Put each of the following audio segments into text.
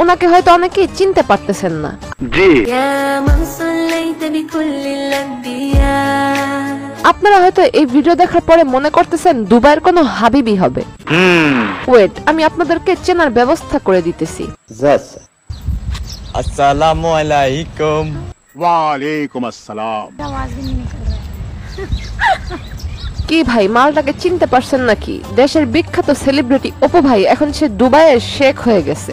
ওনাকে হয়তো অনেকেই চিনতে পারতেছেন না। জি, আপনারা হয়তো এই ভিডিও দেখার পরে মনে করতেছেন দুবাইয়ের কোনো হাবিবি হবে। ওয়েট, আমি আপনাদেরকে চেনার ব্যবস্থা করে দিতেছি। আসসালামু আলাইকুম। ওয়া আলাইকুম আসসালাম। কি ভাই, মালটাকে চিনতে পারছেন নাকি? দেশের বিখ্যাত সেলিব্রিটি অপু ভাই এখন সে দুবাইয়ের শেখ হয়ে গেছে।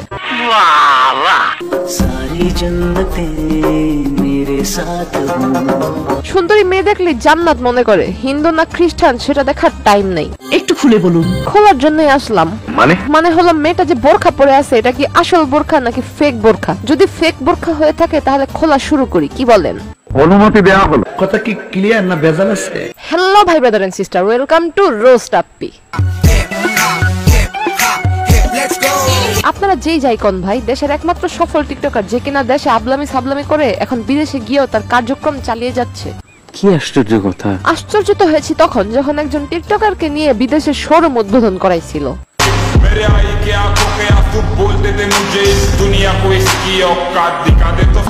সুন্দরী মেয়ে দেখলে জান্নাত মনে করে, হিন্দু না খ্রিস্টান সেটা দেখার টাইম নেই। একটু খুলে বলুন। খোলার জন্যই আসলাম। মানে হলো মেয়েটা যে বোরখা পরে আছে এটা কি আসল বোরখা নাকি ফেক বোরখা? যদি ফেক বোরখা হয়ে থাকে তাহলে খোলা শুরু করি, কি বলেন? অনুমতি দেওয়া হলো। কথা কি ক্লিয়ার না ভেজাল আছে? হ্যালো ভাই brother and sister, welcome to roast আপ্পি। আপনারা যেই যাই কোন ভাই, দেশের একমাত্র সফল টিকটকার যে কিনা দেশে আবলামি সাবলামি করে এখন বিদেশে গিয়েও তার কার্যক্রম চালিয়ে যাচ্ছে। কি আশ্চর্য কথা! আশ্চর্য তো হয়েছি তখন যখন একজন টিকটকারকে নিয়ে বিদেশের শোরুম উদ্বোধন করাইছিল।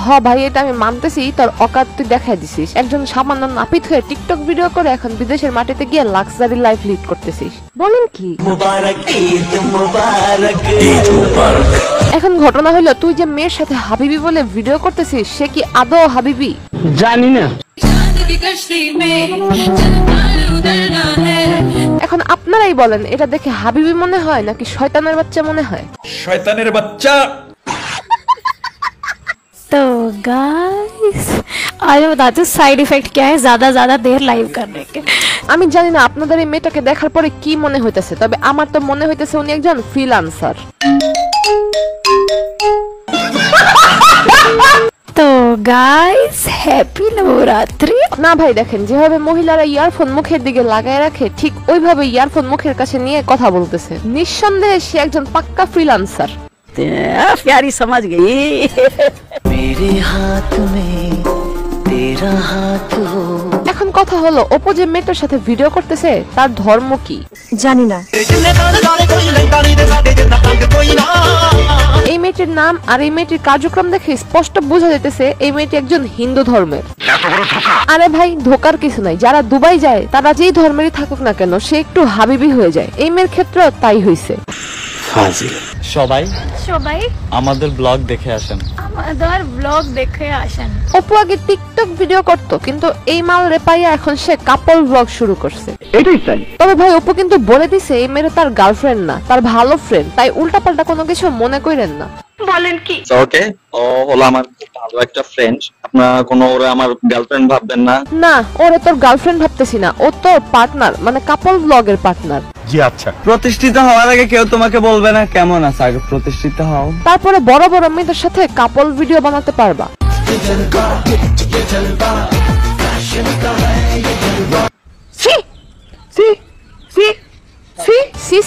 হ ভাই, এটা আমি মানতেছি, তোর অকাত তুই দেখাই দিছিস। একজন সামান্য নাপিত হয়ে টিকটক ভিডিও করে এখন বিদেশের মাটিতে গিয়ে লাক্সারি লাইফ লিড করতেছিস, বলেন কি? এখন ঘটনা হলো, তুই যে মেয়ের সাথে হাবিবি বলে ভিডিও করতেছিস সে কি আদৌ হাবিবি? জানি না। এখন আপনারাই বলেন, এটা দেখে হাবিবি মনে হয় নাকি শয়তানের বাচ্চা মনে হয়? শয়তানের বাচ্চা। तो गाइस आज मैं बताती हूँ साइड इफेक्ट क्या है ज्यादा देर लाइव करने के। আমি জানি না আপনাদের এই মেয়েটাকে দেখার পরে কি মনে হইতেছে, তবে আমার তো মনে হইতেছে উনি একজন ফ্রিল্যান্সার। तो गाइस हैप्पी नवरात्रि। না ভাই, দেখেন যেভাবে মহিলারা ইয়ারফোন মুখের দিকে লাগায় রাখে ঠিক ওইভাবে ইয়ারফোন মুখের কাছে নিয়ে কথা বলতেছে। নিঃসন্দেহে সে একজন পাক্কা ফ্রিল্যান্সার। प्यारी समझ गई। मेरे हाथ में तेरा हाथ हो। এখন কথা হলো, অপু যে মেয়েটার সাথে ভিডিও করতেছে তার ধর্ম কি? জানি না। এই মেয়েটির নাম আর এই মেয়েটির কার্যক্রম দেখে স্পষ্ট বোঝা যাইতেছে এই মেয়েটি একজন হিন্দু ধর্মের। আরে ভাই, ধোকার কিছু নাই। যারা দুবাই যায় তারা যেই ধর্মেরই থাকুক না কেন সে একটু হাবিবি হয়ে যায়। এই মেয়ের ক্ষেত্রে তাই হইছে। সবাই আমাদের ব্লগ দেখে আসেন। আমাদের ব্লগ দেখে আসেন। অপু আগে টিকটক ভিডিও করতো, কিন্তু এই মাল রে পাইয়া এখন সে কাপল ব্লগ শুরু করছে। এটাই তাই। তবে ভাই, অপু কিন্তু বলে দিছে এই মেয়ে তার গার্লফ্রেন্ড না, তার ভালো ফ্রেন্ড, তাই উল্টাপাল্টা কোনো কিছু মনে করেন না। বলেন কি? ওকে, ও হলো আমার খুব ভালো একটা ফ্রেন্ড। আপনারা কোনো ওরে আমার গার্লফ্রেন্ড ভাববেন না। না, ওরে তোর গার্লফ্রেন্ড ভাবতেছি না, ও তোর পার্টনার, মানে কাপল ব্লগের পার্টনার। জি আচ্ছা। প্রতিষ্ঠিত হওয়ার আগে কেউ তোমাকে বলবে না কেমন আছে, আগে প্রতিষ্ঠিত হও, তারপরে বড় বড় মেয়েদের সাথে কাপল ভিডিও বানাতে পারবা।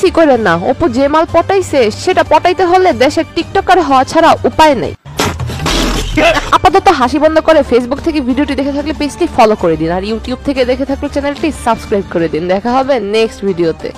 সি করেন না, অপু যে মাল পটাইছে সেটা পটাইতে হলে দেশের টিকটকার হওয়া ছাড়া উপায় নেই। আপাতত হাসি বন্ধ করে ফেসবুক থেকে ভিডিওটি দেখে থাকলে পেজটি ফলো করে দিন, আর ইউটিউব থেকে দেখে থাকলে চ্যানেলটি সাবস্ক্রাইব করে দিন। দেখা হবে নেক্সট ভিডিওতে।